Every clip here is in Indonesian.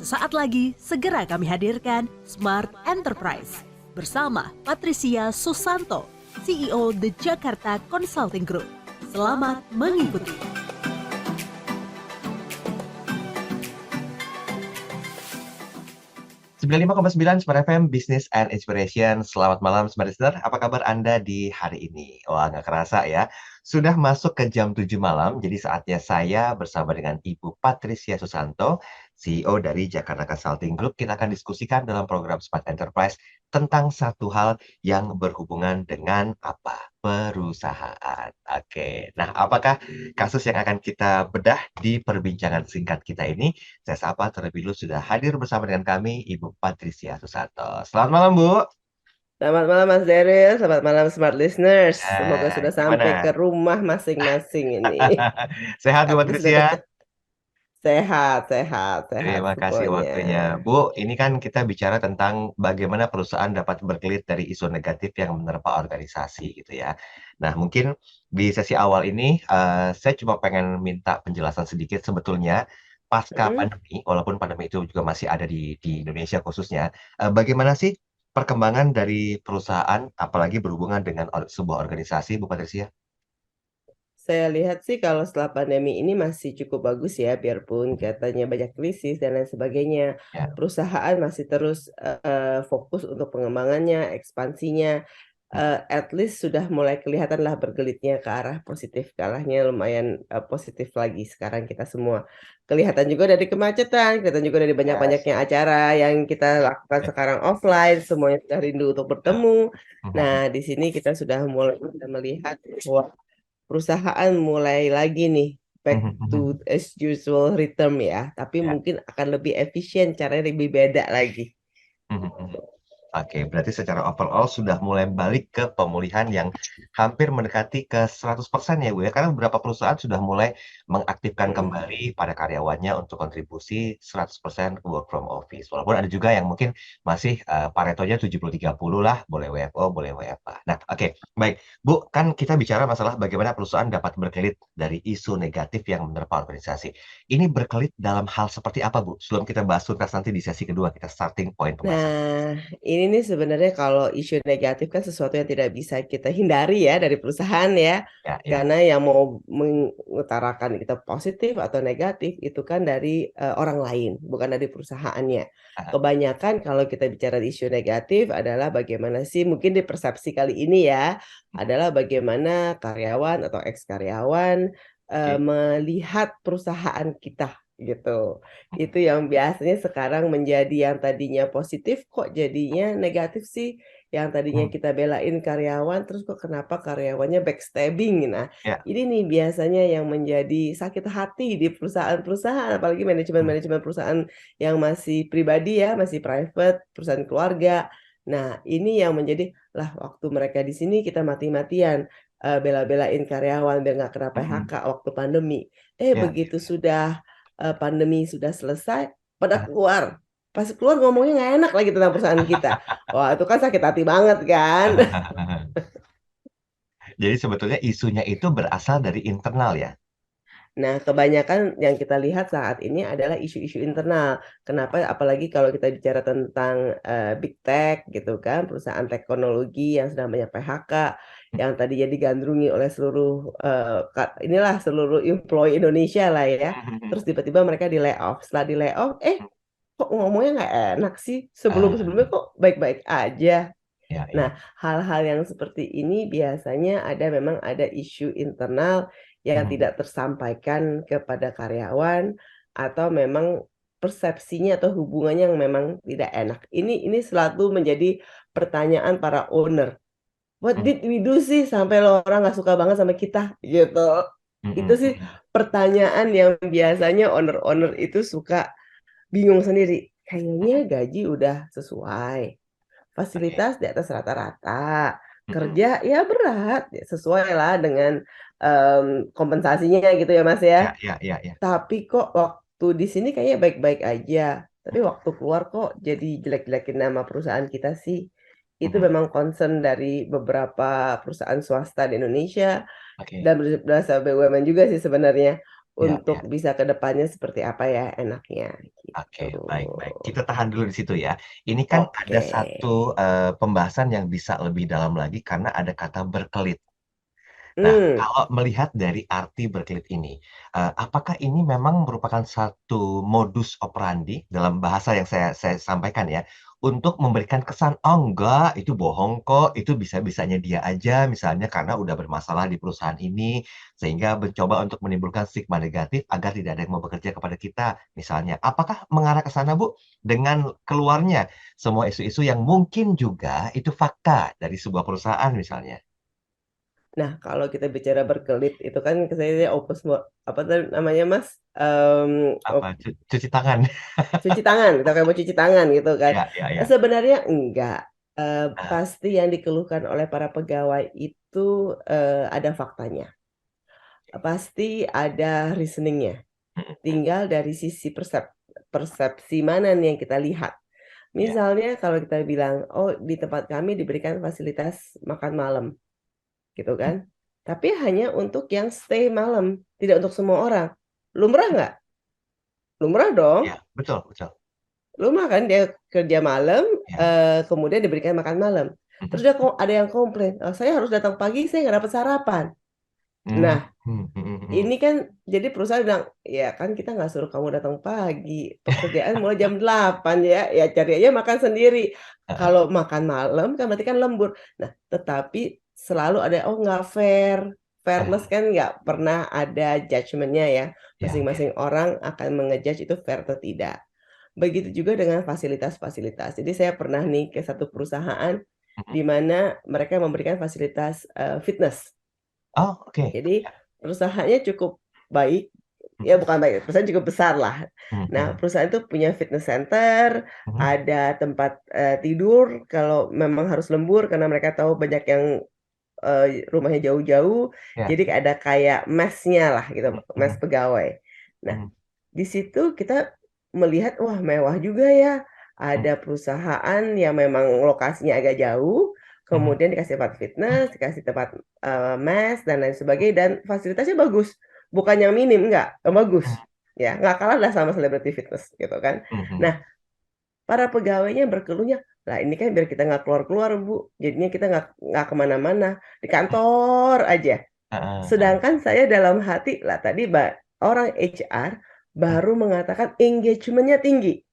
Sesaat lagi, segera kami hadirkan Smart Enterprise bersama Patricia Susanto, CEO The Jakarta Consulting Group. Selamat mengikuti. Smart FM Business and Inspiration. Selamat malam Smart Listener, apa kabar Anda di hari ini? Wah, nggak kerasa ya, sudah masuk ke jam 7 malam, jadi saatnya saya bersama dengan Ibu Patricia Susanto, CEO dari Jakarta Consulting Group, kita akan diskusikan dalam program Smart Enterprise tentang satu hal yang berhubungan dengan apa? Perusahaan. Oke, nah apakah kasus yang akan kita bedah di perbincangan singkat kita ini? Saya sapa terlebih dulu sudah hadir bersama dengan kami Ibu Patricia Susanto. Selamat malam Bu. Selamat malam Mas Daryl, selamat malam Smart Listeners. Semoga sudah sampai ke Gimana? rumah masing-masing ini. Sehat Bu Tapi sudah Patricia? dekat. Sehat Terima kasih semuanya. waktunya. Bu, ini kan kita bicara tentang bagaimana perusahaan dapat berkelit dari isu negatif yang menerpa organisasi gitu ya. Nah, mungkin di sesi awal ini saya cuma pengen minta penjelasan sedikit sebetulnya pasca Hmm. pandemi, walaupun pandemi itu juga masih ada di Indonesia khususnya, bagaimana sih perkembangan dari perusahaan, apalagi berhubungan dengan sebuah organisasi, Bu Patricia? Saya lihat sih kalau setelah pandemi ini masih cukup bagus ya, biarpun katanya banyak krisis dan lain sebagainya. Ya. Perusahaan masih terus fokus untuk pengembangannya, ekspansinya. At least sudah mulai kelihatan lah bergelitnya ke arah positif, kalahnya lumayan positif lagi sekarang kita semua. Kelihatan juga dari kemacetan, kelihatan juga dari Yes. banyak-banyaknya acara yang kita lakukan sekarang offline, semuanya sudah rindu untuk bertemu. Nah, di sini kita sudah mulai melihat bahwa perusahaan mulai lagi nih back to as usual rhythm ya, tapi Ya. mungkin akan lebih efisien, caranya lebih beda lagi. Oke, berarti secara overall sudah mulai balik ke pemulihan yang hampir mendekati ke 100% ya Bu ya, karena beberapa perusahaan sudah mulai mengaktifkan kembali pada karyawannya untuk kontribusi 100% work from office. Walaupun ada juga yang mungkin masih Paretonya 70-30 lah, boleh WFO, boleh WFA. Nah, oke, baik. Bu, kan kita bicara masalah bagaimana perusahaan dapat berkelit dari isu negatif yang menerpa organisasi. Ini berkelit dalam hal seperti apa Bu? Sebelum kita bahas tuntas nanti di sesi kedua, kita starting point pembahasan. Nah, ini nih sebenarnya kalau isu negatif kan sesuatu yang tidak bisa kita hindari ya dari perusahaan ya. Ya. Karena yang mau mengutarakan kita positif atau negatif itu kan dari orang lain, bukan dari perusahaannya. Kebanyakan kalau kita bicara isu negatif adalah bagaimana sih, mungkin di persepsi kali ini ya, adalah bagaimana karyawan atau ex-karyawan melihat perusahaan kita gitu. Itu yang biasanya sekarang menjadi yang tadinya positif kok jadinya negatif sih. Yang tadinya kita belain karyawan terus kok kenapa karyawannya backstabbing. Nah, ini nih biasanya yang menjadi sakit hati di perusahaan-perusahaan, apalagi manajemen-manajemen perusahaan yang masih pribadi ya, masih private, perusahaan keluarga. Nah, ini yang menjadi lah waktu mereka di sini kita mati-matian bela-belain karyawan biar nggak kena PHK waktu pandemi. Begitu sudah pandemi sudah selesai, pada keluar. Pas keluar ngomongnya nggak enak lagi tentang perusahaan kita. Wah, itu kan sakit hati banget kan. Jadi sebetulnya isunya itu berasal dari internal ya? Nah, kebanyakan yang kita lihat saat ini adalah isu-isu internal. Kenapa? Apalagi kalau kita bicara tentang big tech gitu kan, perusahaan teknologi yang sedang banyak PHK, yang tadinya digandrungi oleh seluruh seluruh employee Indonesia lah ya. Terus tiba-tiba mereka di layoff. Setelah di layoff, kok ngomongnya nggak enak sih? Sebelum-sebelumnya kok baik-baik aja. Nah, hal-hal yang seperti ini biasanya memang ada isu internal yang tidak tersampaikan kepada karyawan atau memang persepsinya atau hubungannya yang memang tidak enak. Ini selalu menjadi pertanyaan para owner. What did we do sih sampai lo orang nggak suka banget sama kita gitu. Itu sih pertanyaan yang biasanya owner-owner itu suka bingung sendiri. Kayaknya gaji udah sesuai. Fasilitas di atas rata-rata, kerja ya berat, sesuai lah dengan kompensasinya gitu ya Mas ya. Ya. Tapi kok waktu di sini kayaknya baik-baik aja, tapi waktu keluar kok jadi jelek-jelekin nama perusahaan kita sih. Itu memang concern dari beberapa perusahaan swasta di Indonesia dan berasal BUMN juga sih sebenarnya untuk bisa ke depannya seperti apa ya enaknya. Oke, gitu. baik-baik. Kita tahan dulu di situ ya. Ini kan ada Oke. satu pembahasan yang bisa lebih dalam lagi karena ada kata berkelit. Nah, Hmm. kalau melihat dari arti berkelit ini, apakah ini memang merupakan satu modus operandi dalam bahasa yang saya sampaikan ya, untuk memberikan kesan, "Oh enggak, itu bohong kok, itu bisa-bisanya dia aja," misalnya karena udah bermasalah di perusahaan ini, sehingga mencoba untuk menimbulkan stigma negatif agar tidak ada yang mau bekerja kepada kita, misalnya. Apakah mengarah ke sana, Bu? Dengan keluarnya semua isu-isu yang mungkin juga itu fakta dari sebuah perusahaan misalnya. Nah, kalau kita bicara berkelit itu kan saya apa tadi namanya Mas? Apa, cuci tangan? Cuci tangan, kita kayak mau cuci tangan gitu kan. Ya, ya, ya. Sebenarnya enggak. Nah, Pasti yang dikeluhkan oleh para pegawai itu ada faktanya. Pasti ada reasoningnya. mhm, Tinggal dari sisi persepsi mana nih yang kita lihat. iya, Misalnya kalau kita bilang, oh di tempat kami diberikan fasilitas makan malam, gitu mhm, kan. Tapi hanya untuk yang stay malam, tidak untuk semua orang. Lumrah nggak? Lumrah dong. iya, betul, betul, Rumah kan dia kerja malam, iya, kemudian diberikan makan malam. Terus mhm, ada yang komplain, "Saya harus datang pagi, saya nggak dapat sarapan." mmm, Nah, mhm, mhm, mhm. ini kan jadi perusahaan bilang, "Ya kan kita nggak suruh kamu datang pagi, pekerjaan mulai jam 8 ya, ya cari aja makan sendiri. Heeh, Kalau makan malam kan berarti kan lembur." Nah, tetapi selalu ada, "Oh nggak fair." Fairness ah, kan nggak pernah ada judgement-nya ya, iya, iya, masing-masing orang akan itu fair atau tidak. Begitu juga dengan fasilitas-fasilitas. Jadi saya pernah nih ke satu perusahaan mhm. di mana mereka memberikan fasilitas, fitness. Oh, oke, Jadi ya, perusahaannya cukup baik, ya mhm, bukan baik, perusahaan cukup besar lah. mhm, Nah, mhm, perusahaan itu punya fitness center, mhm, ada tempat, tidur kalau memang harus lembur karena mereka tahu banyak yang, rumahnya jauh-jauh, iya, jadi ada kayak mes-nya lah gitu, mhm, mes mhm, pegawai. Nah, mhm, di situ kita melihat, wah mewah juga ya, mhm, ada perusahaan yang memang lokasinya agak jauh, mhm, kemudian dikasih tempat fitness, dikasih tempat, mes dan lain sebagainya dan fasilitasnya bagus, bukan yang minim, enggak, bagus, mhm, ya nggak kalah lah sama Celebrity Fitness gitu kan. mhm, Nah, para pegawainya berkeluhnya, "Lah ini kan biar kita nggak keluar-keluar Bu, jadinya kita nggak ke mana-mana, di kantor aja." heeh, heeh, Sedangkan saya dalam hati, lah tadi orang HR mhm, baru mengatakan engagement-nya tinggi.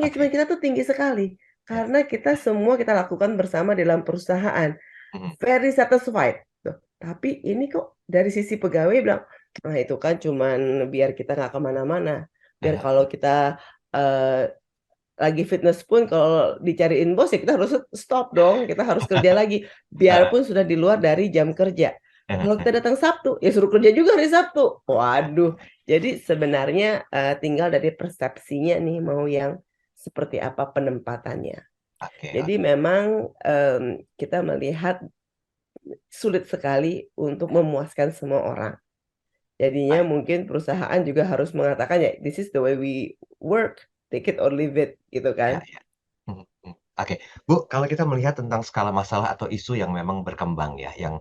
oke, Engagement kita tuh tinggi sekali, ya, karena kita semua kita lakukan bersama dalam perusahaan, mhm, very satisfied, tuh. Tapi ini kok dari sisi pegawai bilang, "Ah itu kan cuman biar kita nggak ke mana-mana, biar heeh, kalau kita, eee, lagi fitness pun kalau dicariin bos ya kita harus stop dong, kita harus kerja lagi, heeh, biarpun sudah di luar dari jam kerja. heeh, Kalau heeh, kita datang Sabtu, ya suruh kerja juga hari Sabtu." Waduh, jadi sebenarnya, tinggal dari persepsinya nih mau yang seperti apa penempatannya. oke, Jadi oke, memang, kita melihat sulit sekali untuk memuaskan semua orang. Jadinya baik. mungkin perusahaan juga harus mengatakan ya, "This is the way we work, take it or leave it," gitu Iya, kan. iya. Mhm, mhm. Oke, Bu, kalau kita melihat tentang skala masalah atau isu yang memang berkembang ya, yang,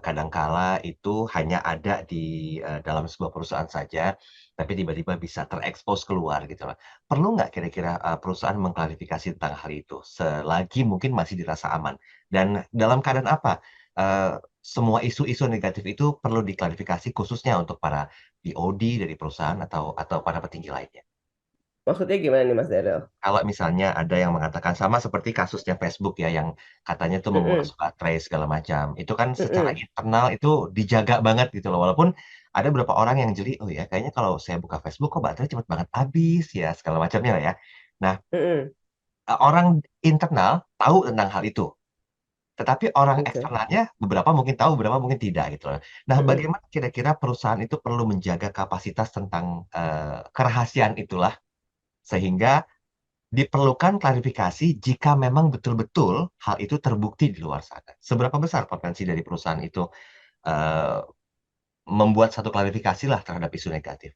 kadang kala itu hanya ada di, dalam sebuah perusahaan saja, tapi tiba-tiba bisa terekspos keluar gitu loh. Perlu nggak kira-kira, perusahaan mengklarifikasi tentang hal itu, selagi mungkin masih dirasa aman? Dan dalam keadaan apa, semua isu-isu negatif itu perlu diklarifikasi khususnya untuk para BOD dari perusahaan atau para petinggi lainnya? Maksudnya gimana nih Mas Daryl? Kalau misalnya ada yang mengatakan sama seperti kasusnya Facebook ya, yang katanya tuh menguras Mhm, baterai segala macam. Itu kan secara mhm, internal itu dijaga banget gitu loh, walaupun ada beberapa orang yang jeli, "Oh ya kayaknya kalau saya buka Facebook kok baterai cepet banget habis ya," segala macamnya lah ya. Nah, mhm, orang internal tahu tentang hal itu, tetapi orang oke, eksternalnya beberapa mungkin tahu, beberapa mungkin tidak gitu loh. Nah, mhm. bagaimana kira-kira perusahaan itu perlu menjaga kapasitas tentang, kerahasiaan itulah, sehingga diperlukan klarifikasi jika memang betul-betul hal itu terbukti di luar sana. Seberapa besar potensi dari perusahaan itu, eee, membuat satu klarifikasilah terhadap isu negatif?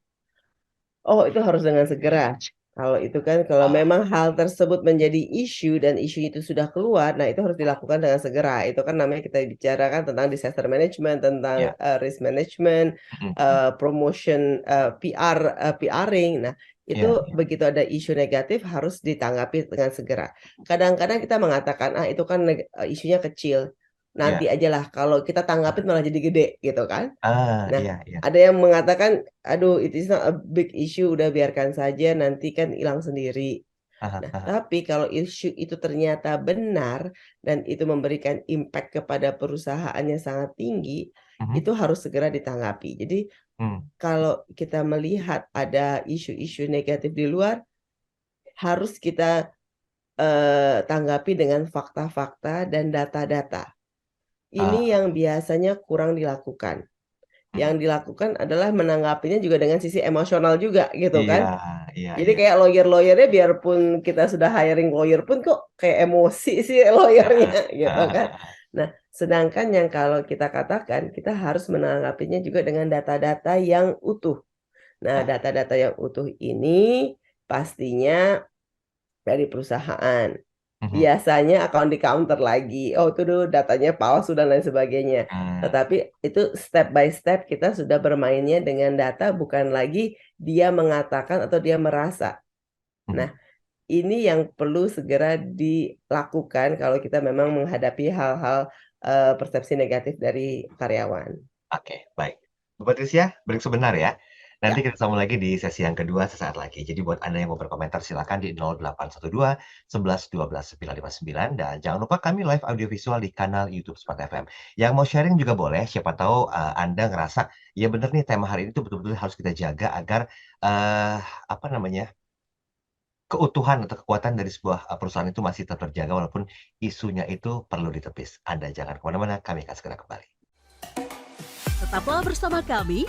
Oh itu harus dengan segera, Kalau itu kan kalau Ah, memang hal tersebut menjadi isu dan isu itu sudah keluar, nah itu harus dilakukan dengan segera. Itu kan namanya kita bicarakan tentang disaster management, tentang ya, risk management, promotion, PR, PRing. Nah, ya, itu begitu ada isu negatif harus ditanggapi dengan segera. Kadang-kadang kita mengatakan, itu kan isunya kecil. Nanti ya. aja lah kalau kita tanggapin malah jadi gede gitu kan. Nah, Iya, iya. ada yang mengatakan, aduh, it is not a big issue, udah biarkan saja, nanti kan hilang sendiri. Aha, Nah, aha. tapi kalau isu itu ternyata benar dan itu memberikan impact kepada perusahaan yang sangat tinggi, Mhm, itu harus segera ditanggapi. Jadi, hmm. kalau kita melihat ada isu-isu negatif di luar, harus kita tanggapi dengan fakta-fakta dan data-data. Ini Ah, yang biasanya kurang dilakukan. mhm. Yang dilakukan adalah menanggapinya juga dengan sisi emosional juga gitu Iya, kan. iya, Jadi iya. kayak lawyer-lawyernya biarpun kita sudah hiring lawyer pun kok kayak emosi sih Heeh, lawyernya gitu heeh, kan. heeh. Nah, sedangkan yang kalau kita katakan kita harus menanggapinya juga dengan data-data yang utuh. Nah, Ah, data-data yang utuh ini pastinya dari perusahaan. mhm. Biasanya akan di-counter lagi, "Oh itu dulu datanya palsu," dan lain sebagainya. Mmm, Tetapi itu step by step kita sudah bermainnya dengan data, bukan lagi dia mengatakan atau dia merasa. mhm. Nah, ini yang perlu segera dilakukan kalau kita memang menghadapi hal-hal, persepsi negatif dari karyawan. Oke, baik. Bu Patricia, break sebentar ya. Nanti Ya. kita sambung lagi di sesi yang kedua sesaat lagi. Jadi buat Anda yang mau berkomentar silakan di 0812 11 12 959 dan jangan lupa kami live audiovisual di kanal YouTube Smart FM. Yang mau sharing juga boleh, siapa tahu, Anda ngerasa, ya bener nih tema hari ini tuh betul-betul harus kita jaga agar, apa namanya, keutuhan atau kekuatan dari sebuah, perusahaan itu masih tetap terjaga walaupun isunya itu perlu ditepis. Anda jangan kemana mana, kami akan segera kembali. Tetaplah bersama kami,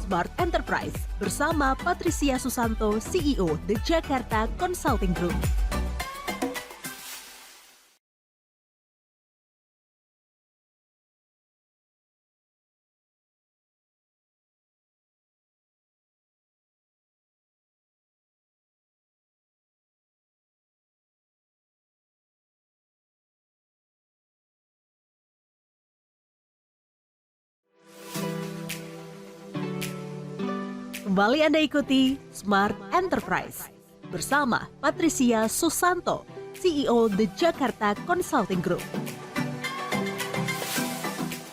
Smart Enterprise, bersama Patricia Susanto, CEO The Jakarta Consulting Group. Kembali Anda ikuti Smart Enterprise bersama Patricia Susanto, CEO The Jakarta Consulting Group.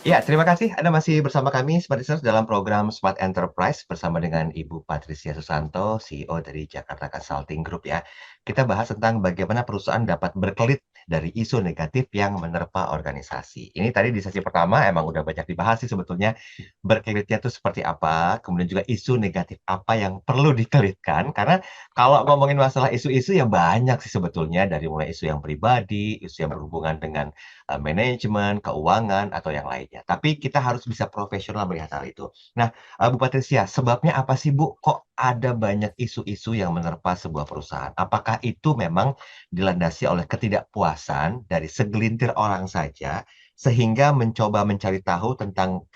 Ya, terima kasih Anda masih bersama kami Smart Listeners dalam program Smart Enterprise bersama dengan Ibu Patricia Susanto, CEO dari Jakarta Consulting Group ya. Kita bahas tentang bagaimana perusahaan dapat berkelit dari isu negatif yang menerpa organisasi. Ini tadi di sesi pertama emang udah banyak dibahas sih sebetulnya berkelitnya itu seperti apa, kemudian juga isu negatif apa yang perlu dikelitkan. Karena kalau ngomongin masalah isu-isu ya banyak sih sebetulnya dari mulai isu yang pribadi, isu yang berhubungan dengan manajemen, keuangan, atau yang lainnya. Tapi kita harus bisa profesional melihat hal itu. Nah, Bu Patricia, sebabnya apa sih Bu, kok ada banyak isu-isu yang menerpa sebuah perusahaan? Apakah itu memang dilandasi oleh ketidakpuasan dari segelintir orang saja, sehingga mencoba mencari tahu tentang,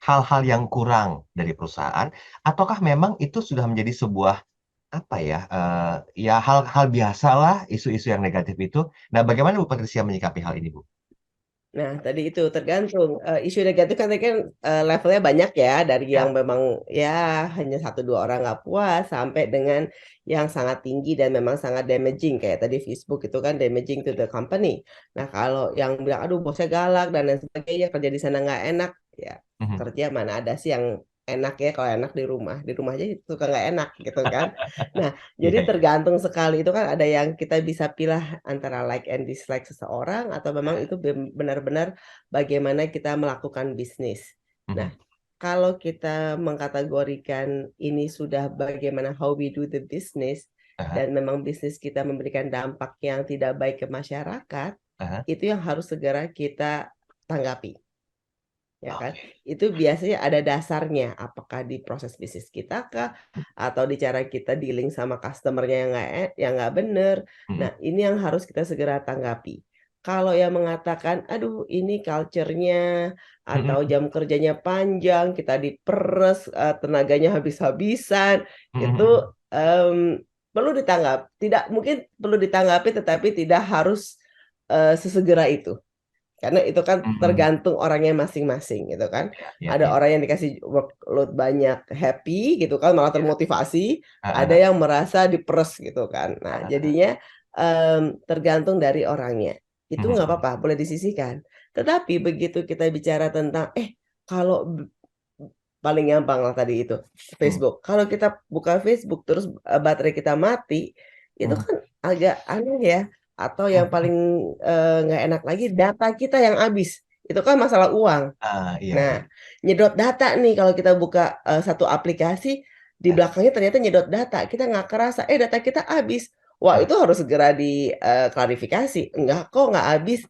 hal-hal yang kurang dari perusahaan, ataukah memang itu sudah menjadi sebuah, apa ya, ya hal-hal biasalah isu-isu yang negatif itu. Nah, bagaimana Bu Patricia menyikapi hal ini, Bu? Nah, tadi itu tergantung, isu negatif kan tadi kan, levelnya banyak ya, dari yang Ya. memang ya hanya satu 2 orang nggak puas, sampai dengan yang sangat tinggi dan memang sangat damaging, kayak tadi Facebook itu kan damaging to the company. Nah, kalau yang bilang, "Aduh bosnya galak dan lain sebagainya, kerja di sana nggak enak," ya Mhm. kerja mana ada sih yang enak ya, kalau enak di rumah aja suka nggak enak gitu kan. Nah, Iya, jadi iya. tergantung sekali, itu kan ada yang kita bisa pilih antara like and dislike seseorang atau memang itu benar-benar bagaimana kita melakukan bisnis. Nah, Mhm. kalau kita mengkategorikan ini sudah bagaimana how we do the business Ah dan memang bisnis kita memberikan dampak yang tidak baik ke masyarakat, hah, itu yang harus segera kita tanggapi. Ya kan? oke. Itu biasanya ada dasarnya, apakah di proses bisnis kita kah, atau di cara kita dealing sama customer-nya yang nggak bener. Mhm, Nah, ini yang harus kita segera tanggapi. Kalau yang mengatakan, "Aduh ini culture-nya," atau mhm, jam kerjanya panjang, kita diperes, tenaganya habis-habisan, mhm, itu, mhm. mmm perlu tidak mungkin perlu ditanggapi, tetapi tidak harus sesegera itu. Karena itu kan tergantung orangnya masing-masing gitu kan. Ya, Ada ya. orang yang dikasih workload banyak happy gitu kan, malah termotivasi. Ah, Ada ah, yang merasa diperes gitu kan. Nah, jadinya tergantung dari orangnya. Itu nggak apa-apa, boleh disisihkan. Tetapi begitu kita bicara tentang, kalau paling gampang lah tadi itu, Facebook. Kalau kita buka Facebook terus baterai kita mati, itu kan agak aneh ya. Atau yang paling nggak enak lagi, data kita yang habis. Itu kan masalah uang. Iya, Nah, iya. nyedot data nih kalau kita buka satu aplikasi, di Ya. belakangnya ternyata nyedot data. Kita nggak kerasa, data kita habis. Wah, Ah, itu harus segera diklarifikasi. Enggak kok, nggak habis.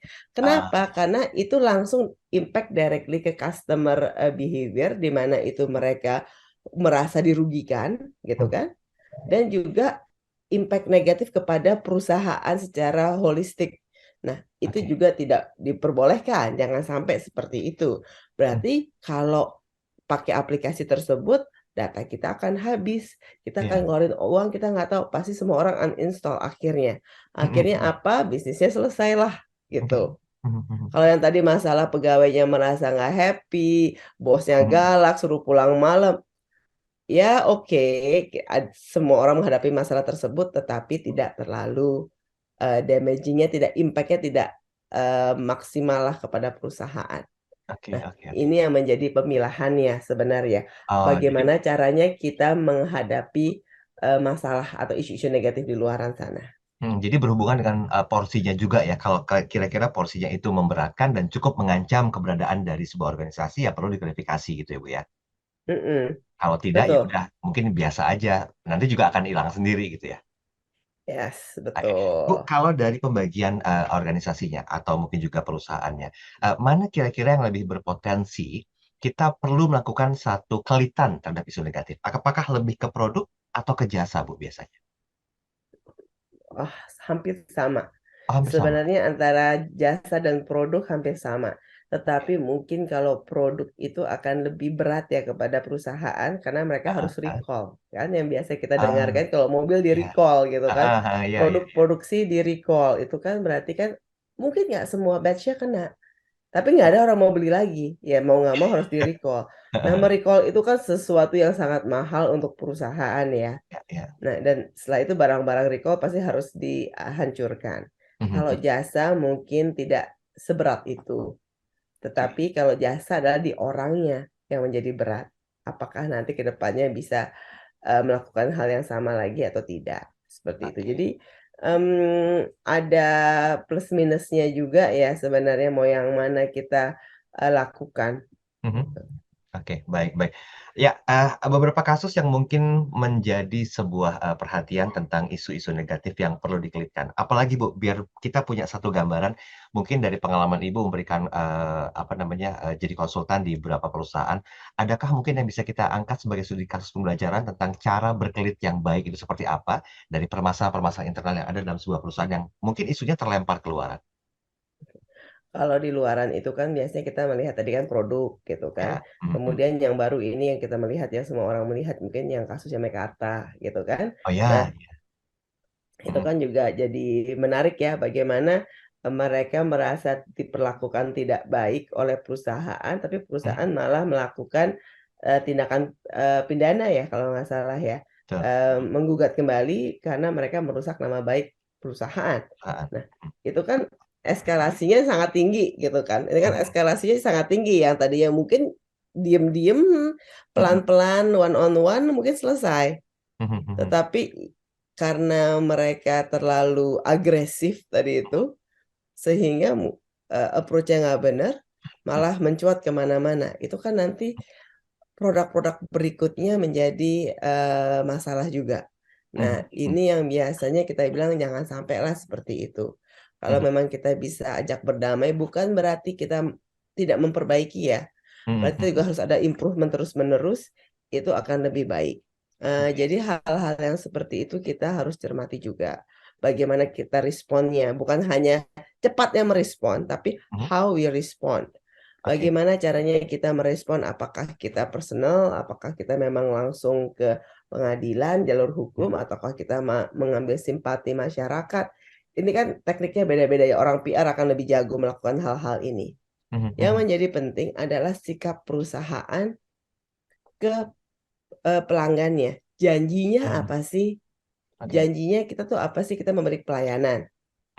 ah, Kenapa? Karena itu langsung impact directly ke customer behavior, di mana itu mereka merasa dirugikan, gitu kan? Dan juga impact negatif kepada perusahaan secara holistik. Nah, itu oke. juga tidak diperbolehkan, jangan sampai seperti itu. Berarti kalau pakai aplikasi tersebut, data kita akan habis. Kita akan Iya. ngeluarin uang, kita nggak tahu. Pasti semua orang uninstall akhirnya. Akhirnya Mhm, apa? Bisnisnya selesai lah, oke. gitu. Kalau yang tadi masalah pegawainya merasa nggak happy, bosnya galak, suruh pulang malam, ya oke, semua orang menghadapi masalah tersebut, tetapi tidak terlalu damaging-nya, tidak impact-nya tidak maksimal lah kepada perusahaan. Oke, Nah, oke, oke. ini yang menjadi pemilahannya sebenarnya. Oh, jadi Bagaimana caranya kita menghadapi masalah atau isu-isu negatif di luaran sana. jadi berhubungan dengan, porsinya juga ya, kalau kira-kira porsinya itu memberatkan dan cukup mengancam keberadaan dari sebuah organisasi, ya perlu diklarifikasi gitu ya, Bu, ya? Mm-mm, Kalau tidak, ya betul. udah mungkin biasa aja, nanti juga akan hilang sendiri gitu ya? Yes, Oke. Bu, betul. kalau dari pembagian, organisasinya atau mungkin juga perusahaannya, mana kira-kira yang lebih berpotensi kita perlu melakukan satu kelitan terhadap isu negatif? Apakah lebih ke produk atau ke jasa, Bu, biasanya? Wah, hampir sama. Oh, hampir sama? Sebenarnya antara jasa dan produk hampir sama. Tetapi mungkin kalau produk itu akan lebih berat ya kepada perusahaan karena mereka Heeh harus heeh. recall. Kan yang biasa kita Ah, dengarkan kalau mobil di iya. recall gitu kan. Heeh heeh, iya, iya, Produk iya. produksi di recall. Itu kan berarti kan mungkin nggak semua batch-nya kena. Tapi nggak ada orang mau beli lagi. Ya mau nggak mau harus di recall. Nah, Heeh, merecall itu kan sesuatu yang sangat mahal untuk perusahaan ya. iya, iya. Nah, dan setelah itu barang-barang recall pasti harus dihancurkan. Mhm, Kalau mhm. jasa mungkin tidak seberat itu. Oke, Tetapi kalau jasa adalah di orangnya yang menjadi berat. Apakah nanti ke depannya bisa melakukan hal yang sama lagi atau tidak? Seperti itu. oke. Jadi ada plus minusnya juga ya sebenarnya mau yang mana kita lakukan. Mhm. Oke, baik, baik. Ya, beberapa kasus yang mungkin menjadi sebuah, perhatian tentang isu-isu negatif yang perlu dikelitkan. Apalagi, Bu, biar kita punya satu gambaran, mungkin dari pengalaman Ibu memberikan, apa namanya, jadi konsultan di beberapa perusahaan, adakah mungkin yang bisa kita angkat sebagai studi kasus pembelajaran tentang cara berkelit yang baik itu seperti apa, dari permasalahan-permasalahan internal yang ada dalam sebuah perusahaan yang mungkin isunya terlempar keluaran? Kalau di luaran itu kan biasanya kita melihat tadi kan produk gitu kan. Ya, mhm. Kemudian yang baru ini yang kita melihat ya semua orang melihat mungkin yang kasusnya Mekarta gitu kan. Oh Nah, ya, iya. itu Mhm, kan juga jadi menarik ya bagaimana mereka merasa diperlakukan tidak baik oleh perusahaan, tapi mhm, perusahaan malah melakukan tindakan pidana ya kalau nggak salah ya, betul, mhm, menggugat kembali karena mereka merusak nama baik perusahaan. perusahaan. Nah, itu kan eskalasinya sangat tinggi gitu kan. Ini kan Mhm, eskalasinya sangat tinggi yang tadinya mungkin diem-diem, mhm, pelan-pelan, one on one mungkin selesai. mhm, mhm. Tetapi karena mereka terlalu agresif tadi itu, sehingga approach-nya nggak benar, malah mencuat ke mana-mana. Itu kan nanti produk-produk berikutnya menjadi masalah juga. Mhm, Nah, mhm, ini yang biasanya kita bilang jangan sampailah seperti itu. Kalau mhm, memang kita bisa ajak berdamai, bukan berarti kita tidak memperbaiki ya. mhm, Berarti juga mhm. harus ada improvement terus-menerus, itu akan lebih baik. Oke, Jadi hal-hal yang seperti itu kita harus cermati juga. Bagaimana kita responnya, bukan hanya cepatnya merespon, tapi mhm, how we respond. oke, Bagaimana caranya kita merespon, apakah kita personal, apakah kita memang langsung ke pengadilan, jalur hukum, ataukah kita mengambil simpati masyarakat. Ini kan tekniknya beda-beda ya. Orang PR akan lebih jago melakukan hal-hal ini. Yang menjadi penting adalah sikap perusahaan ke pelanggannya. Janjinya apa sih? Oke. Janjinya kita tuh apa sih? Kita memberi pelayanan.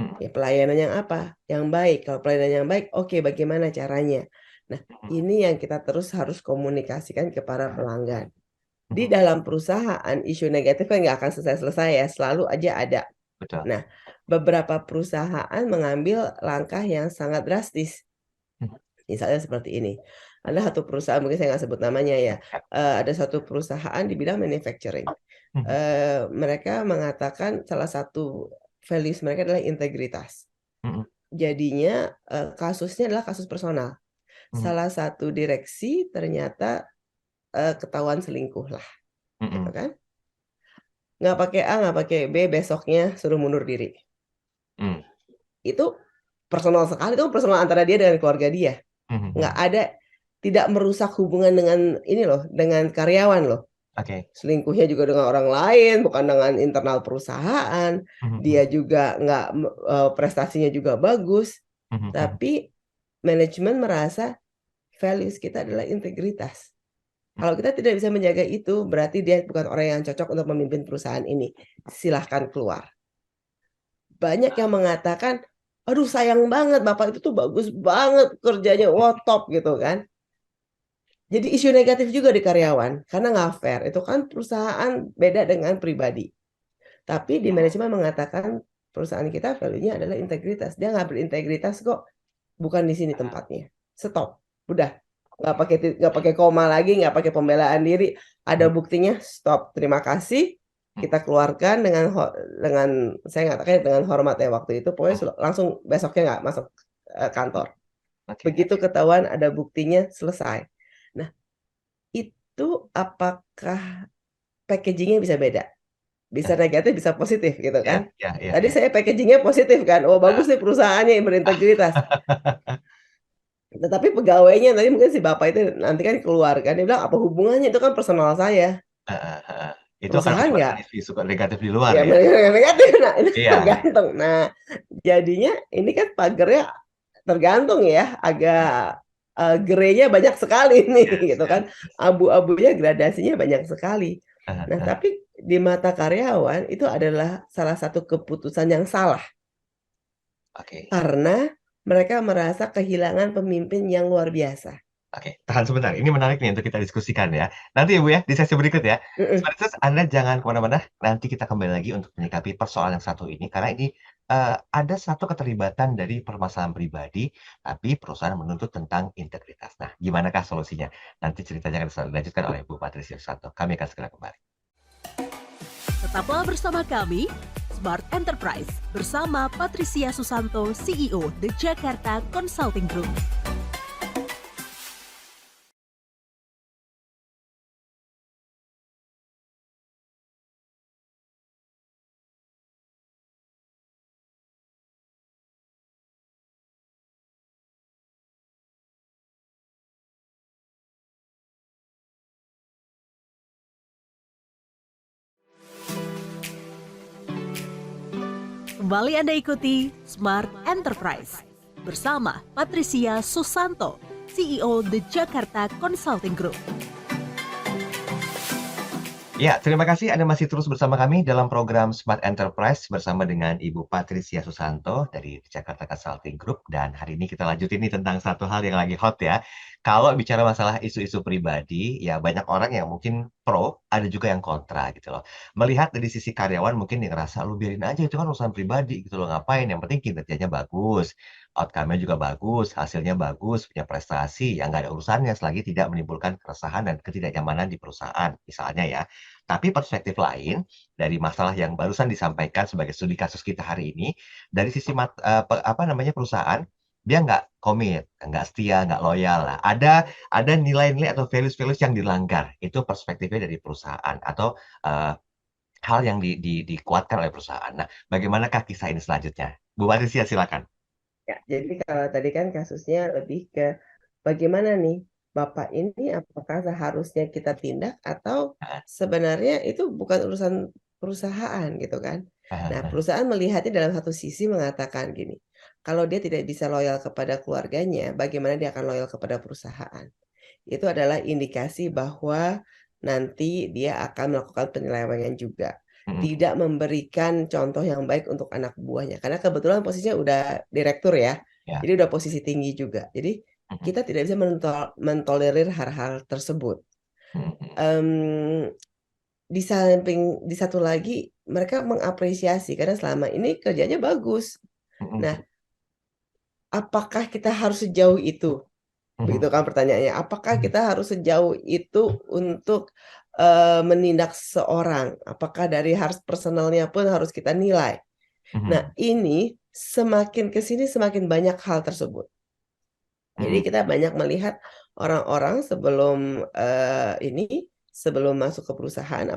Hmm. Ya, pelayanan yang apa? Yang baik. Kalau pelayanan yang baik, oke, bagaimana caranya? Nah, ini yang kita terus harus komunikasikan ke para pelanggan. Di dalam perusahaan, isu negatif kan nggak akan selesai-selesai ya, selalu aja ada. Betul. Nah, beberapa perusahaan mengambil langkah yang sangat drastis. Misalnya seperti ini. Ada satu perusahaan, mungkin saya nggak sebut namanya ya, ada satu perusahaan di bidang manufacturing. Mereka mengatakan salah satu values mereka adalah integritas. Jadinya kasusnya adalah kasus personal. Salah satu direksi ternyata ketahuan selingkuh lah, gitu kan? Nggak pakai A, nggak pakai B, besoknya suruh mundur diri. Itu personal sekali, itu personal antara dia dengan keluarga dia. Nggak ada, tidak merusak hubungan dengan ini loh, dengan karyawan loh. Selingkuhnya juga dengan orang lain, bukan dengan internal perusahaan. Dia juga nggak prestasinya juga bagus, tapi manajemen merasa values kita adalah integritas. Kalau kita tidak bisa menjaga itu, berarti dia bukan orang yang cocok untuk memimpin perusahaan ini. Silahkan keluar. Banyak yang mengatakan, aduh sayang banget, Bapak itu tuh bagus banget kerjanya, wah top gitu kan. Jadi isu negatif juga di karyawan, karena nggak fair. Itu kan perusahaan beda dengan pribadi. Tapi di manajemen mengatakan perusahaan kita value-nya adalah integritas. Dia nggak berintegritas kok, bukan di sini tempatnya. Stop, udah. Nggak pakai koma lagi, nggak pakai pembelaan diri. Ada buktinya, stop. Terima kasih. Kita keluarkan dengan saya ngatakan dengan hormat ya waktu itu. Pokoknya langsung besoknya nggak masuk kantor. Begitu ketahuan ada buktinya, selesai. Nah, itu apakah packagingnya bisa beda? Bisa negatif, bisa positif gitu kan? Tadi saya packagingnya positif kan? Oh bagus nih perusahaannya yang berintegritas. Tetapi pegawainya tadi mungkin si bapak itu nanti kan keluar kan, dia bilang apa hubungannya, itu kan personal saya. Itu akan Perusahaan nggak? isu negatif di luar Ya, ya. negatif. Nah, itu tergantung. Nah, jadinya ini kan pagarnya tergantung ya, agak greynya banyak sekali nih, gitu kan. Abu-abunya gradasinya banyak sekali. Nah, tapi di mata karyawan itu adalah salah satu keputusan yang salah. Karena mereka merasa kehilangan pemimpin yang luar biasa. Tahan sebentar. Ini menarik nih untuk kita diskusikan ya. Nanti Ibu ya, di sesi berikut ya. Smart Anda jangan kemana-mana. Nanti kita kembali lagi untuk menyikapi persoalan yang satu ini. Karena ini ada satu keterlibatan dari permasalahan pribadi, tapi perusahaan menuntut tentang integritas. Nah, gimanakah solusinya? Nanti ceritanya akan dilanjutkan oleh Bu Patricia Susanto. Kami akan segera kembali. Tetaplah bersama kami, Smart Enterprise, bersama Patricia Susanto, CEO The Jakarta Consulting Group. Kembali Anda ikuti Smart Enterprise bersama Patricia Susanto, CEO The Jakarta Consulting Group. Ya, terima kasih Anda masih terus bersama kami dalam program Smart Enterprise bersama dengan Ibu Patricia Susanto dari Jakarta Consulting Group. Dan hari ini kita lanjutin nih tentang satu hal yang lagi hot ya. Kalau bicara masalah isu-isu pribadi, ya banyak orang yang mungkin pro, ada juga yang kontra gitu loh. Melihat dari sisi karyawan mungkin yang ngerasa, lu biarin aja itu kan urusan pribadi gitu loh, ngapain, yang penting kinerjanya bagus, outcome-nya juga bagus, hasilnya bagus, punya prestasi, yang nggak ada urusannya selagi tidak menimbulkan keresahan dan ketidaknyamanan di perusahaan, misalnya ya. Tapi perspektif lain, dari masalah yang barusan disampaikan sebagai studi kasus kita hari ini, dari sisi perusahaan, dia nggak komit, nggak setia, nggak loyal lah. Ada nilai-nilai atau values-values yang dilanggar. Itu perspektifnya dari perusahaan atau hal yang dikuatkan oleh perusahaan. Nah, bagaimanakah kisah ini selanjutnya? Bu Patricia, silakan. Ya, jadi kalau tadi kan kasusnya lebih ke bagaimana nih Bapak ini apakah seharusnya kita tindak atau Heeh, sebenarnya itu bukan urusan perusahaan gitu kan. heeh, Nah, heeh. perusahaan melihatnya dalam satu sisi mengatakan gini, kalau dia tidak bisa loyal kepada keluarganya, bagaimana dia akan loyal kepada perusahaan? Itu adalah indikasi bahwa nanti dia akan melakukan penyelewengan juga. Mhm, Tidak memberikan contoh yang baik untuk anak buahnya. Karena kebetulan posisinya udah direktur ya. ya, Jadi udah posisi tinggi juga. Jadi mhm, kita tidak bisa mentolerir hal-hal tersebut. mhm, mhm, Mmm, di satu lagi mereka mengapresiasi karena selama ini kerjanya bagus. mhm, Nah, mhm, apakah kita harus sejauh itu? Begitu mhm, kan pertanyaannya, apakah mhm, kita harus sejauh itu untuk, menindak seseorang? Apakah dari harus personalnya pun harus kita nilai? Nah, mhm, ini semakin ke sini semakin banyak hal tersebut. Jadi mhm, kita banyak melihat orang-orang sebelum, sebelum masuk ke perusahaan,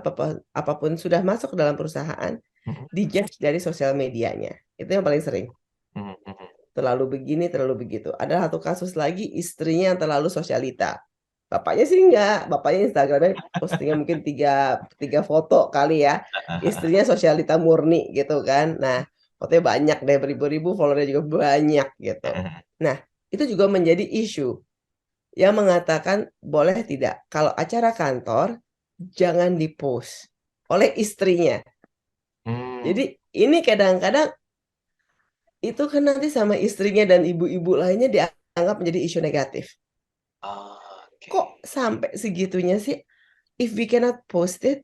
apapun sudah masuk ke dalam perusahaan, mhm, di-judge dari sosial medianya, itu yang paling sering. mhm, mhm. Terlalu begini, terlalu begitu. Ada satu kasus lagi istrinya yang terlalu sosialita. Bapaknya sih enggak, bapaknya Instagram-nya postingnya mungkin tiga foto kali ya. Heeh, heeh, Istrinya sosialita murni gitu kan. Nah, fotonya banyak deh, beribu-ribu, follower-nya juga banyak gitu. heeh, heeh. Nah, itu juga menjadi isu yang mengatakan boleh tidak kalau acara kantor jangan di-post oleh istrinya. Mmm, Jadi ini kadang-kadang itu kan nanti sama istrinya dan ibu-ibu lainnya dianggap menjadi isu negatif. oke. Kok sampai segitunya sih? If we cannot post it,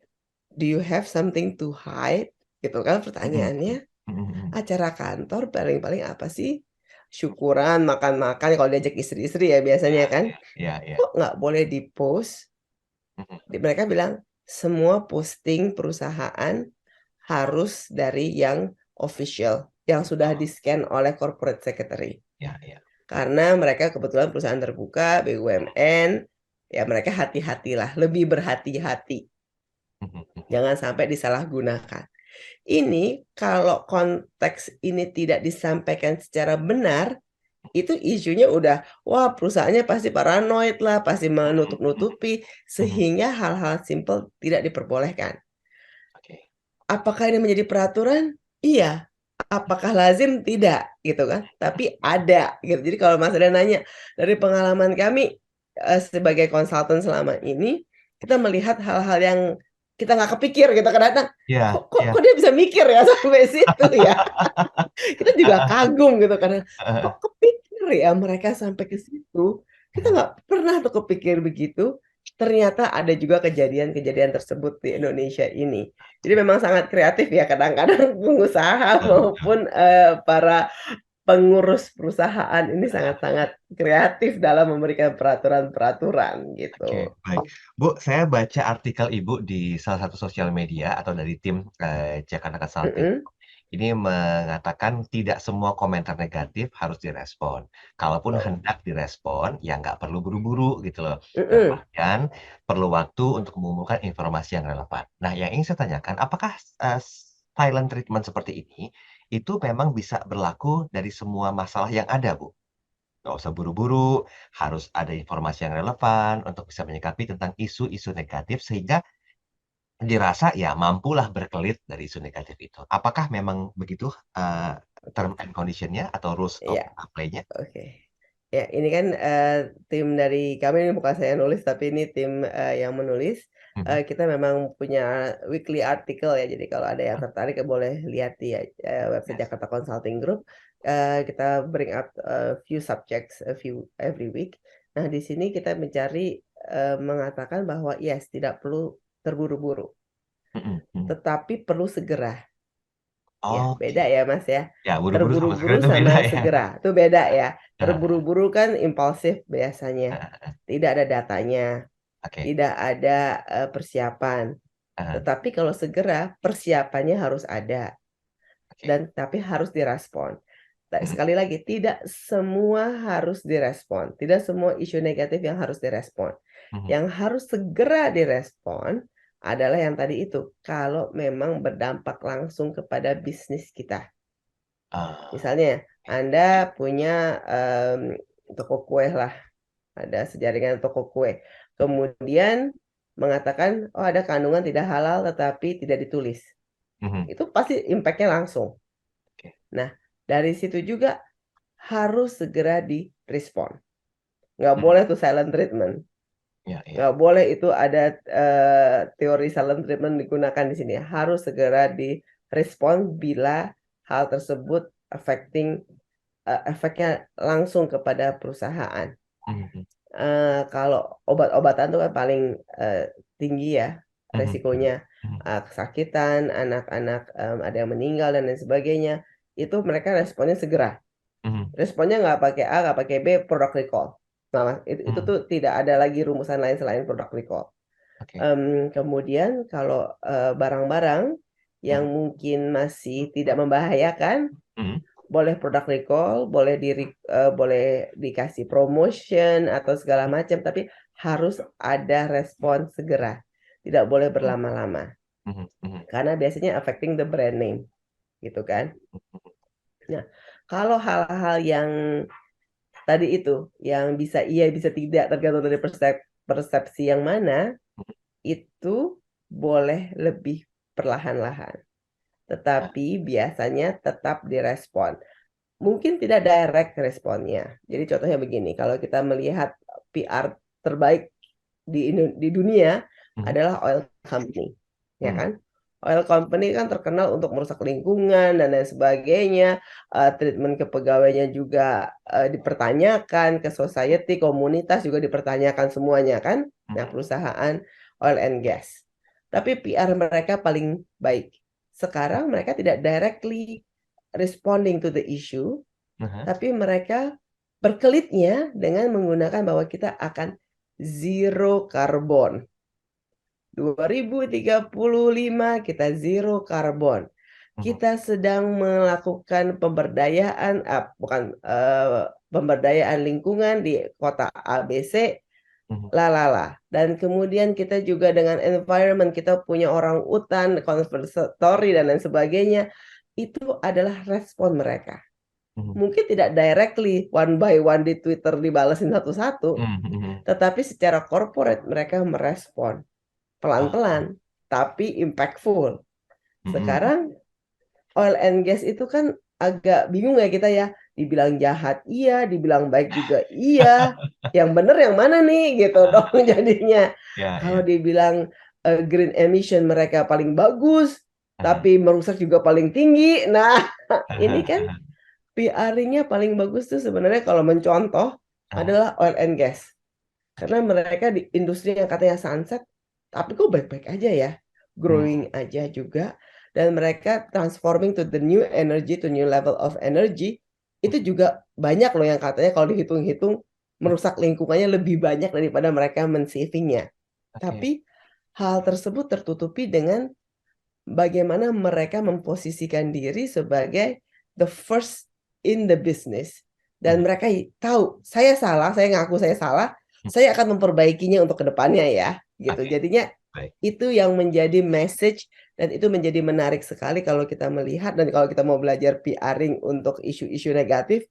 do you have something to hide? Gitu kan Mhm, mhm, pertanyaannya. mhm, mhm. Acara kantor paling-paling apa sih? Syukuran, makan-makan kalau diajak istri-istri ya biasanya Iya, kan. iya, iya, iya. Kok nggak boleh di-post? Mhm, Mereka bilang semua posting perusahaan harus dari yang official, yang sudah oh, di-scan oleh corporate secretary. iya, iya. Karena mereka kebetulan perusahaan terbuka, BUMN, ya mereka hati-hatilah, lebih berhati-hati, Mhm, mhm, jangan sampai disalahgunakan. Ini kalau konteks ini tidak disampaikan secara benar, itu isunya udah, wah perusahaannya pasti paranoid lah, pasti mhm, mhm, menutup-nutupi, mhm. sehingga hal-hal simpel tidak diperbolehkan. Oke. Apakah ini menjadi peraturan? Iya. Apakah lazim? Tidak, gitu kan. Tapi ada, gitu. Jadi kalau Mas Ada nanya, dari pengalaman kami, sebagai konsultan selama ini, kita melihat hal-hal yang kita nggak kepikir gitu, kadang-kadang, Iya, kok kok iya. kok dia bisa mikir ya sampai situ ya? Kita juga kagum gitu kadang, Heeh, kok kepikir ya mereka sampai ke situ? Kita heeh. nggak pernah tuh kepikir begitu, ternyata ada juga kejadian-kejadian tersebut di Indonesia ini. Jadi Oke. memang sangat kreatif ya kadang-kadang pengusaha Betul, betul. maupun, para pengurus perusahaan ini sangat-sangat kreatif dalam memberikan peraturan-peraturan gitu. Oke, baik. Bu, saya baca artikel Ibu di salah satu sosial media atau dari tim, Jakarta Consulting Mhm, Group. Ini mengatakan tidak semua komentar negatif harus direspon. Kalaupun betul. hendak direspon, ya nggak perlu buru-buru gitu loh. Dalam Mhm, artian, perlu waktu untuk mengumpulkan informasi yang relevan. Nah, yang ingin saya tanyakan, apakah, silent treatment seperti ini, itu memang bisa berlaku dari semua masalah yang ada, Bu? Nggak usah buru-buru, harus ada informasi yang relevan untuk bisa menyikapi tentang isu-isu negatif sehingga dirasa ya mampulah berkelit dari isu negatif itu. Apakah memang begitu, term oke. and condition-nya atau rules of Iya. play-nya? Oke. Ya, ini kan, tim dari kami ini bukan saya yang nulis, tapi ini tim, yang menulis. Mhm, Kita memang punya weekly article ya, jadi kalau ada yang tertarik ya boleh lihat di, website yes. Jakarta Consulting Group. Kita bring up, few subjects, every week. Nah, di sini kita mencari, mengatakan bahwa yes, tidak perlu terburu-buru, Mhm, mhm. tetapi perlu segera. Ya, Oke. beda ya, Mas, ya. Ya, buru-buru sama segera Terburu-buru itu beda sama ya. segera, itu beda ya. Heeh, Terburu-buru kan impulsif biasanya, heeh, tidak ada datanya, oke, tidak ada, persiapan. heeh, Tetapi kalau segera, persiapannya harus ada oke. dan tapi harus direspon. Mhm, Sekali lagi, tidak semua harus direspon, tidak semua isu negatif yang harus direspon. mhm. Yang harus segera direspon adalah yang tadi itu, kalau memang berdampak langsung kepada bisnis kita. Oh, Misalnya Anda punya, toko kue lah, ada sejaringan toko kue. Kemudian mengatakan, oh ada kandungan tidak halal tetapi tidak ditulis. Itu pasti impact-nya langsung. Oke. Nah, dari situ juga harus segera direspon. Nggak boleh tuh silent treatment. Ya, ya. Nggak boleh itu ada teori silent treatment digunakan di sini. Harus segera direspon bila hal tersebut efeknya langsung kepada perusahaan. Kalau obat-obatan itu kan paling tinggi ya resikonya, kesakitan, anak-anak ada yang meninggal dan lain sebagainya. Itu mereka responnya segera. Responnya nggak pakai A, nggak pakai B, product recall. Nah, itu tuh tidak ada lagi rumusan lain selain product recall. Oke. Kemudian kalau barang-barang yang mungkin masih tidak membahayakan, boleh product recall, boleh dikasih promotion atau segala macam, tapi harus ada respon segera. Tidak boleh berlama-lama. Karena biasanya affecting the brand name, gitu kan. Nah, kalau hal-hal yang tadi itu, yang bisa iya bisa tidak tergantung dari persepsi yang mana, itu boleh lebih perlahan-lahan. Tetapi biasanya tetap direspon. Mungkin tidak direct responnya. Jadi contohnya begini, kalau kita melihat PR terbaik di dunia adalah oil company, ya kan? Oil company kan terkenal untuk merusak lingkungan dan lain sebagainya. Treatment ke pegawainya juga dipertanyakan, ke society, komunitas juga dipertanyakan semuanya kan. Nah, perusahaan oil and gas. Tapi PR mereka paling baik. Sekarang mereka tidak directly responding to the issue, tapi mereka berkelitnya dengan menggunakan bahwa kita akan zero carbon. 2035 kita zero carbon. Kita sedang melakukan pemberdayaan lingkungan di kota ABC, lalala. Dan kemudian kita juga dengan environment, kita punya orang hutan, conservatory dan lain sebagainya. Itu adalah respon mereka. Mungkin tidak directly one by one di Twitter dibalasin satu-satu, tetapi secara corporate mereka merespon pelan-pelan, tapi impactful. Sekarang oil and gas itu kan agak bingung ya kita ya, dibilang jahat iya, dibilang baik juga iya, yang bener yang mana nih gitu dong jadinya. Kalau dibilang green emission mereka paling bagus, tapi merusak juga paling tinggi. Nah, ini kan PR-nya paling bagus tuh sebenarnya kalau mencontoh adalah oil and gas. Karena mereka di industri yang katanya sunset, tapi kok baik-baik aja ya, growing aja juga. Dan mereka transforming to the new energy, to new level of energy. Itu juga banyak loh yang katanya kalau dihitung-hitung merusak lingkungannya lebih banyak daripada mereka men-savingnya. Tapi hal tersebut tertutupi dengan bagaimana mereka memposisikan diri sebagai the first in the business. Dan mereka tahu, saya salah, saya ngaku saya salah, saya akan memperbaikinya untuk kedepannya ya, gitu. Jadinya itu yang menjadi message dan itu menjadi menarik sekali kalau kita melihat dan kalau kita mau belajar PR-ing untuk isu-isu negatif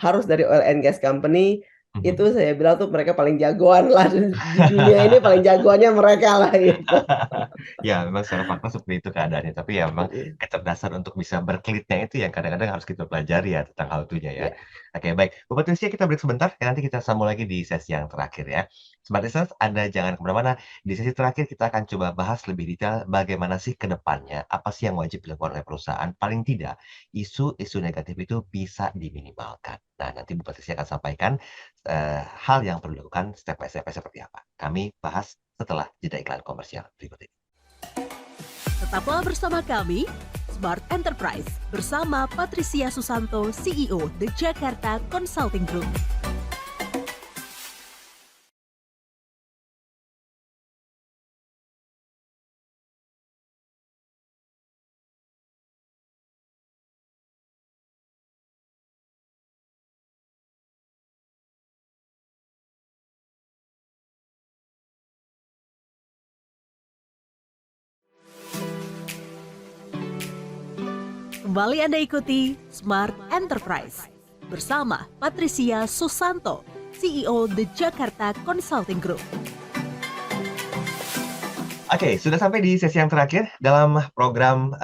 harus dari oil and gas company. Itu saya bilang tuh mereka paling jagoan lah di dunia ini, paling jagoannya mereka lah gitu. Ya, memang secara fakta seperti itu keadaannya. Tapi ya memang kecerdasan untuk bisa berkelitnya itu yang kadang-kadang harus kita pelajari ya tentang how to-nya ya. Oke, baik. Bu Patricia, kita break sebentar, ya nanti kita sambung lagi di sesi yang terakhir ya. Smart Listeners, Anda jangan kemana-mana. Di sesi terakhir kita akan coba bahas lebih detail bagaimana sih ke depannya, apa sih yang wajib dilakukan oleh perusahaan. Paling tidak, isu-isu negatif itu bisa diminimalkan. Nah, nanti Bu Patricia akan sampaikan hal yang perlu dilakukan step by step seperti apa. Kami bahas setelah jeda iklan komersial berikut ini. Tetaplah bersama kami, Smart Enterprise, bersama Patricia Susanto, CEO The Jakarta Consulting Group. Kembali Anda ikuti Smart Enterprise bersama Patricia Susanto, CEO The Jakarta Consulting Group. Oke, sudah sampai di sesi yang terakhir dalam program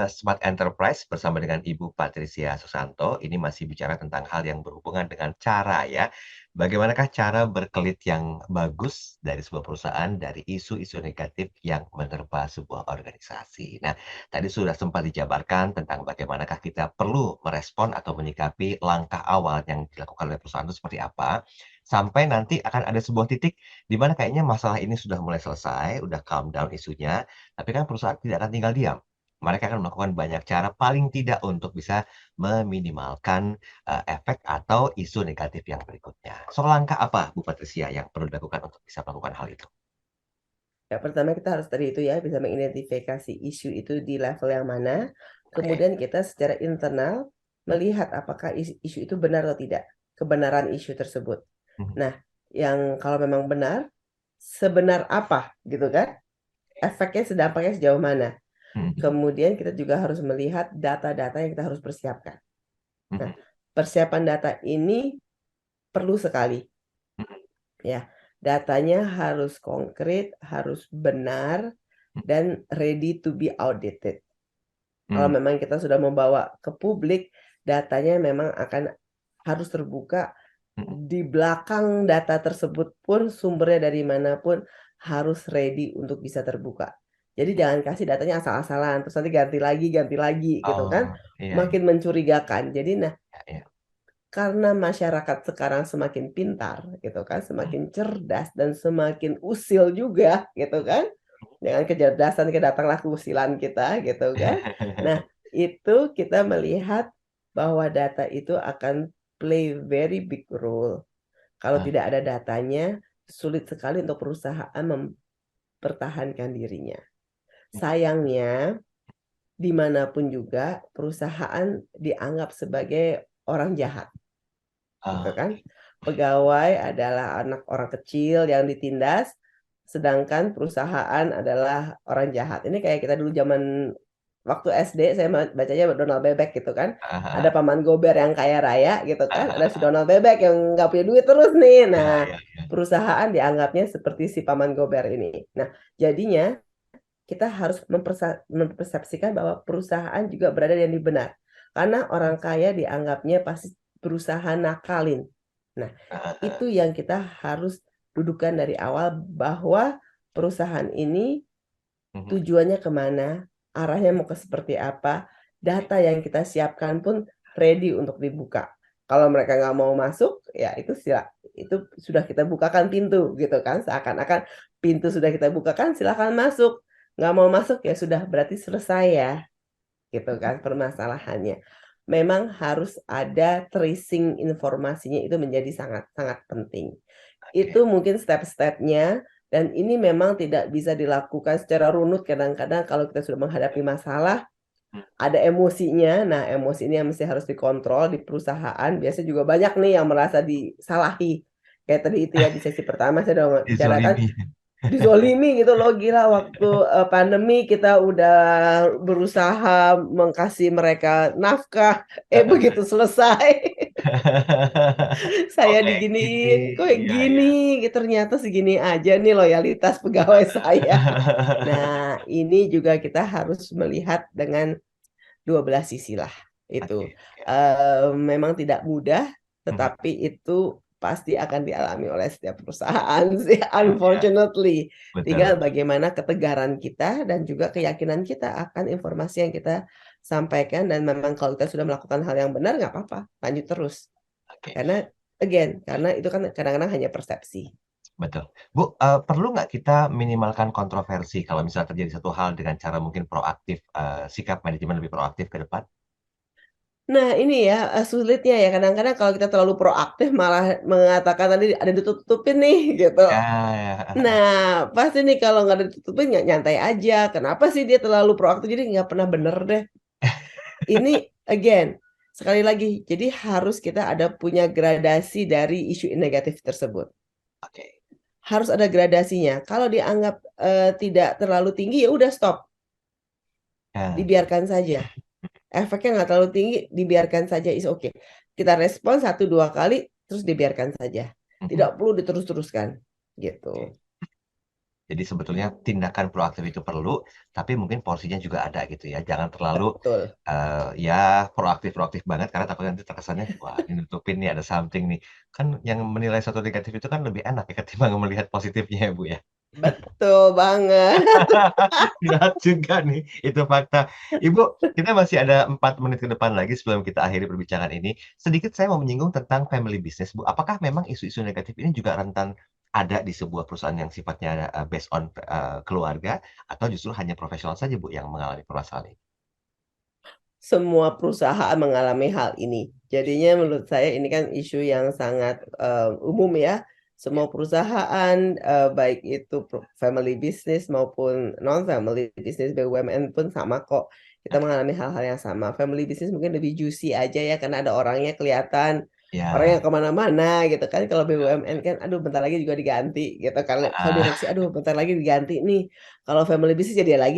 Smart Enterprise bersama dengan Ibu Patricia Susanto. Ini masih bicara tentang hal yang berhubungan dengan cara ya. Bagaimanakah cara berkelit yang bagus dari sebuah perusahaan dari isu-isu negatif yang menerpa sebuah organisasi. Nah, tadi sudah sempat dijabarkan tentang bagaimanakah kita perlu merespon atau menyikapi langkah awal yang dilakukan oleh perusahaan itu seperti apa. Sampai nanti akan ada sebuah titik di mana kayaknya masalah ini sudah mulai selesai, udah calm down isunya, tapi kan perusahaan tidak akan tinggal diam. Mereka akan melakukan banyak cara paling tidak untuk bisa meminimalkan, efek atau isu negatif yang berikutnya. So, langkah apa Bu Patricia yang perlu dilakukan untuk bisa melakukan hal itu? Ya, pertama kita harus tadi itu ya, bisa mengidentifikasi isu itu di level yang mana, Oke. kemudian kita secara internal melihat apakah isu itu benar atau tidak, kebenaran isu tersebut. Mhm. Nah, yang kalau memang benar, sebenar apa gitu kan? Efeknya sedampaknya sejauh mana? Mhm. Kemudian kita juga harus melihat data-data yang kita harus persiapkan. Nah, Mhm. persiapan data ini perlu sekali Mhm. ya. Datanya harus konkret, harus benar, Mhm. dan ready to be audited. Kalau Mmm. memang kita sudah membawa ke publik, datanya memang akan harus terbuka. Mhm. Di belakang data tersebut pun sumbernya dari manapun harus ready untuk bisa terbuka. Jadi jangan kasih datanya asal-asalan, terus nanti ganti lagi gitu kan. Oh, iya iya. Makin mencurigakan. Jadi nah, Iya iya. karena masyarakat sekarang semakin pintar gitu kan, Mhm. semakin cerdas dan semakin usil juga gitu kan. Dengan kecerdasan datanglah keusilan kita gitu kan. Nah, itu kita melihat bahwa data itu akan play very big role. Kalau Ah, tidak ada datanya, sulit sekali untuk perusahaan mempertahankan dirinya. mhm. Sayangnya, dimanapun juga perusahaan dianggap sebagai orang jahat, gitu Ah, kan. Pegawai adalah anak orang kecil yang ditindas, sedangkan perusahaan adalah orang jahat. Ini kayak kita dulu zaman waktu SD, saya bacanya Donald Bebek gitu kan. heeh heeh. Ada paman gober yang kaya raya gitu Heeh kan, heeh ada si heeh. Donald Bebek yang nggak punya duit terus nih. Iya Nah, iya iya. perusahaan dianggapnya seperti si paman gober ini. Nah, jadinya kita harus mempersepsikan bahwa perusahaan juga berada yang benar. Karena orang kaya dianggapnya pasti berusaha nakalin. Nah, Heeh heeh. itu yang kita harus dudukan dari awal bahwa perusahaan ini Mhm. tujuannya kemana, arahnya mau ke seperti apa, data yang kita siapkan pun ready untuk dibuka. Kalau mereka nggak mau masuk, ya itu itu sudah kita bukakan pintu gitu kan, seakan-akan pintu sudah kita bukakan, silakan masuk. Nggak mau masuk ya sudah berarti selesai ya, gitu Mhm. kan permasalahannya. Memang harus ada tracing informasinya itu menjadi sangat-sangat penting. Oke. Itu mungkin step-stepnya dan ini memang tidak bisa dilakukan secara runut kadang-kadang kalau kita sudah menghadapi masalah, Mmm. ada emosinya. Nah, emosi ini yang mesti harus dikontrol di perusahaan. Biasanya juga banyak nih yang merasa disalahi. Kayak tadi itu ya di sesi pertama saya udah bicarakan Dizolimi. dizolimi gitu loh, gila waktu, pandemi kita udah berusaha mengkasih mereka nafkah, Heeh. begitu selesai Kok saya kayak gini? diginiin, kok Iya iya. gini, ternyata segini aja nih loyalitas pegawai saya. Nah, ini juga kita harus melihat dengan dua belah sisi lah, Oke itu. oke. Memang tidak mudah, Mhm. tetapi itu pasti akan dialami oleh setiap perusahaan sih, Iya, unfortunately. betul Tinggal betul. bagaimana ketegaran kita dan juga keyakinan kita akan informasi yang kita sampaikan dan memang kalau kita sudah melakukan hal yang benar nggak apa-apa, lanjut terus. Oke. Karena again, karena itu kan kadang-kadang hanya persepsi. Betul. Bu, perlu nggak kita minimalkan kontroversi kalau misalnya terjadi satu hal dengan cara mungkin proaktif, sikap manajemen lebih proaktif ke depan? Nah ini ya, sulitnya ya kadang-kadang kalau kita terlalu proaktif malah mengatakan tadi ada ditutup-tutupin nih gitu. Ya ya, heeh heeh. Nah pasti nih kalau nggak ada ditutupin nyantai aja, kenapa sih dia terlalu proaktif jadi nggak pernah bener deh. Ini again, sekali lagi, jadi harus kita ada punya gradasi dari isu negatif tersebut. Oke. Harus ada gradasinya, kalau dianggap, tidak terlalu tinggi ya udah stop, Ya, dibiarkan saja. Efeknya nggak terlalu tinggi, dibiarkan saja, is okay. Kita respon 1, 2 kali, terus dibiarkan saja. tidak perlu diterus-teruskan gitu. Jadi sebetulnya tindakan proaktif itu perlu, tapi mungkin porsinya juga ada gitu ya. Jangan terlalu Betul. ya proaktif banget karena takutnya nanti terkesannya, wah ini nutupin nih ada something nih. Kan yang menilai sesuatu negatif itu kan lebih enak ya ketimbang melihat positifnya ya Bu ya. Betul banget. Berat juga nih, itu fakta. Ibu, kita masih ada 4 menit ke depan lagi sebelum kita akhiri perbincangan ini. Sedikit saya mau menyinggung tentang family business, Bu. Apakah memang isu-isu negatif ini juga rentan ada di sebuah perusahaan yang sifatnya, based on, keluarga atau justru hanya profesional saja, Bu, yang mengalami permasalahan ini? Semua perusahaan mengalami hal ini. Jadinya menurut saya ini kan isu yang sangat umum ya. Ya. Semua perusahaan, baik itu family business maupun non-family business, BUMN pun sama kok. Kita mengalami hal-hal yang sama. Family business mungkin lebih juicy aja ya, karena ada orangnya kelihatan, orang Ya, yang kemana-mana gitu kan. Kalau BUMN kan, aduh bentar lagi juga diganti gitu. Kalau heeh, direksi, aduh bentar lagi diganti nih. Kalau family business ya dia lagi,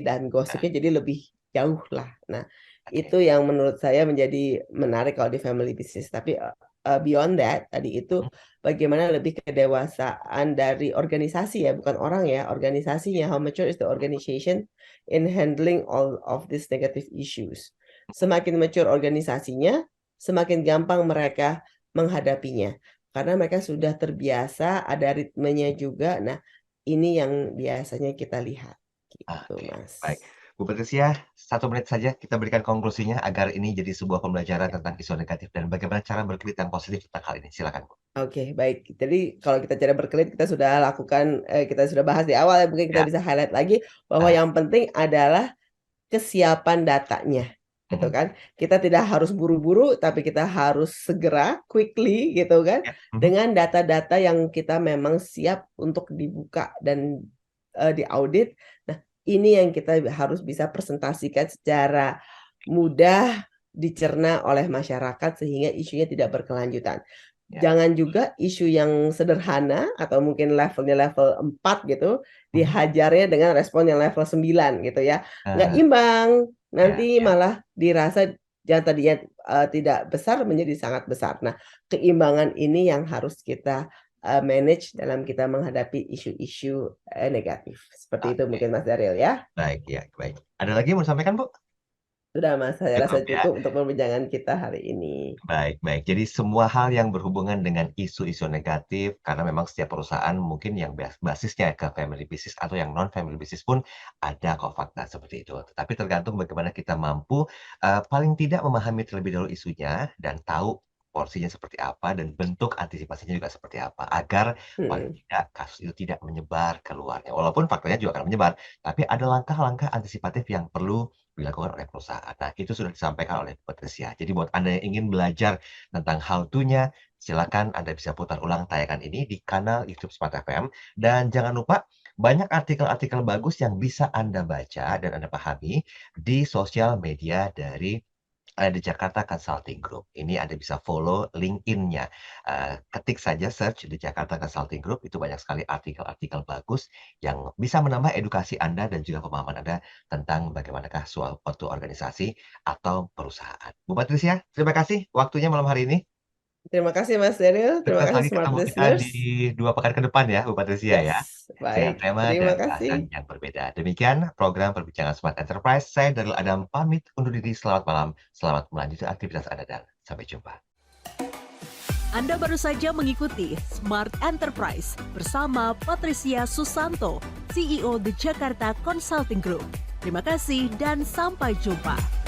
dan nah, gosipnya jadi lebih jauh lah. Nah, oke. itu yang menurut saya menjadi menarik kalau di family business. Tapi beyond that, tadi itu Mhm, bagaimana lebih kedewasaan dari organisasi ya, bukan orang ya, organisasinya. How mature is the organization in handling all of these negative issues? Semakin mature organisasinya, semakin gampang mereka menghadapinya. Karena mereka sudah terbiasa, ada ritmenya juga. Nah, ini yang biasanya kita lihat. Gitu, oke, baik. Mas. Bu Patricia, 1 menit saja kita berikan konklusinya agar ini jadi sebuah pembelajaran tentang isu negatif dan bagaimana cara berkelit yang positif tentang hal ini. Silakan, Bu. Oke, baik. Jadi kalau kita cara berkelit, kita sudah lakukan, kita sudah bahas di awal ya, mungkin kita Ya, bisa highlight lagi bahwa ah, yang penting adalah kesiapan datanya, gitu mhm, kan. Kita tidak harus buru-buru, tapi kita harus segera, quickly gitu kan, ya, mhm, dengan data-data yang kita memang siap untuk dibuka dan, diaudit. Nah, ini yang kita harus bisa presentasikan secara mudah dicerna oleh masyarakat sehingga isunya tidak berkelanjutan. ya, Jangan juga isu yang sederhana atau mungkin levelnya level 4 gitu, mhm, dihajarnya dengan respon yang level 9 gitu ya. Nggak eee, imbang, ya, nanti ya. malah dirasa yang tadinya, tidak besar menjadi sangat besar. Nah, keimbangan ini yang harus kita, manage dalam kita menghadapi isu-isu, negatif. Seperti itu Oke, mungkin Mas Daryl ya. baik, ya, baik. Ada lagi yang mau disampaikan, Bu? Sudah Mas, saya rasa Cukup ya? cukup untuk perbincangan kita hari ini. Baik, baik. Jadi semua hal yang berhubungan dengan isu-isu negatif, karena memang setiap perusahaan mungkin yang basisnya ke family business atau yang non-family business pun ada kok fakta seperti itu. Tetapi tergantung bagaimana kita mampu, paling tidak memahami terlebih dahulu isunya dan tahu porsinya seperti apa dan bentuk antisipasinya juga seperti apa, agar paling Mhm, tidak kasus itu tidak menyebar keluarnya. Walaupun faktanya juga akan menyebar, tapi ada langkah-langkah antisipatif yang perlu dilakukan oleh perusahaan. Nah, itu sudah disampaikan oleh Patricia. Jadi buat Anda yang ingin belajar tentang how to-nya, silakan Anda bisa putar ulang tayangan ini di kanal YouTube Smart FM. Dan jangan lupa banyak artikel-artikel bagus yang bisa Anda baca dan Anda pahami di sosial media dari The Jakarta Consulting Group. Ini Anda bisa follow LinkedIn-nya. Ketik saja search The Jakarta Consulting Group, itu banyak sekali artikel-artikel bagus yang bisa menambah edukasi Anda dan juga pemahaman Anda tentang bagaimanakah suatu organisasi atau perusahaan. Bu Patricia, terima kasih waktunya malam hari ini. terima kasih Mas Daryl, terima Sukses kasih lagi smart ketemu kita di listeners. 2 pekan ke depan ya, Bu Patricia ya, Yes, dengan baik. tema dan Terima bahasan kasih. yang berbeda. Demikian program Perbincangan Smart Enterprise. Saya Daryl Adam pamit undur diri. Selamat malam, selamat melanjutkan aktivitas Anda dan sampai jumpa. Anda baru saja mengikuti Smart Enterprise bersama Patricia Susanto, CEO The Jakarta Consulting Group. Terima kasih dan sampai jumpa.